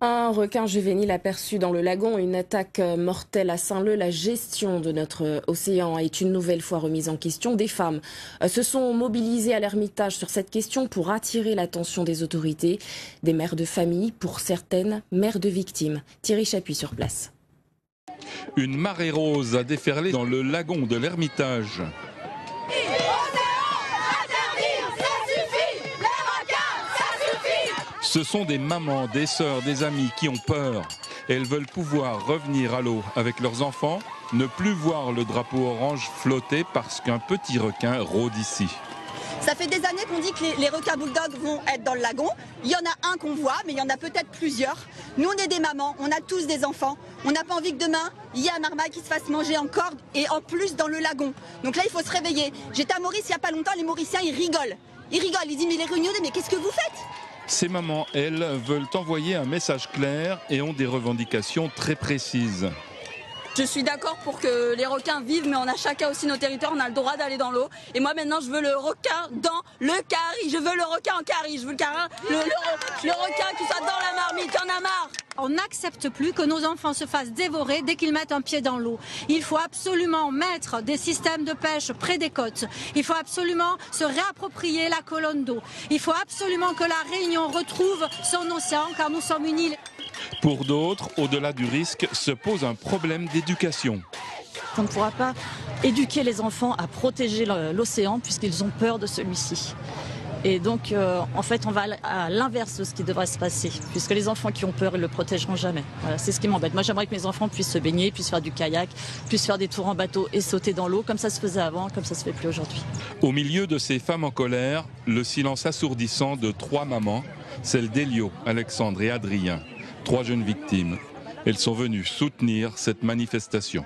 Un requin juvénile aperçu dans le lagon, une attaque mortelle à Saint-Leu. La gestion de notre océan est une nouvelle fois remise en question. Des femmes se sont mobilisées à l'Ermitage sur cette question pour attirer l'attention des autorités. Des mères de famille, pour certaines, mères de victimes. Thierry Chapuis sur place. Une marée rose a déferlé dans le lagon de l'Ermitage. Ce sont des mamans, des sœurs, des amis qui ont peur. Elles veulent pouvoir revenir à l'eau avec leurs enfants, ne plus voir le drapeau orange flotter parce qu'un petit requin rôde ici. Ça fait des années qu'on dit que les requins bulldogs vont être dans le lagon. Il y en a un qu'on voit, mais il y en a peut-être plusieurs. Nous, on est des mamans, on a tous des enfants. On n'a pas envie que demain, il y ait un narwal qui se fasse manger en corde et en plus dans le lagon. Donc là, il faut se réveiller. J'étais à Maurice il n'y a pas longtemps, les Mauriciens, ils rigolent. Ils disent, mais les réunionnais, mais qu'est-ce que vous faites ? Ces mamans, elles, veulent envoyer un message clair et ont des revendications très précises. Je suis d'accord pour que les requins vivent, mais on a chacun aussi nos territoires, on a le droit d'aller dans l'eau. Et moi maintenant, je veux le requin dans le carry. Je veux le requin en carry. Je veux le requin qui soit dans la marmite. Il y en a marre. On n'accepte plus que nos enfants se fassent dévorer dès qu'ils mettent un pied dans l'eau. Il faut absolument mettre des systèmes de pêche près des côtes. Il faut absolument se réapproprier la colonne d'eau. Il faut absolument que la Réunion retrouve son océan, car nous sommes une île. Pour d'autres, au-delà du risque, se pose un problème d'éducation. On ne pourra pas éduquer les enfants à protéger l'océan puisqu'ils ont peur de celui-ci. Et donc, en fait, on va à l'inverse de ce qui devrait se passer, puisque les enfants qui ont peur, ils ne le protégeront jamais. Voilà, c'est ce qui m'embête. Moi, j'aimerais que mes enfants puissent se baigner, puissent faire du kayak, puissent faire des tours en bateau et sauter dans l'eau, comme ça se faisait avant, comme ça se fait plus aujourd'hui. Au milieu de ces femmes en colère, le silence assourdissant de 3 mamans, celles d'Elio, Alexandre et Adrien, 3 jeunes victimes. Elles sont venues soutenir cette manifestation.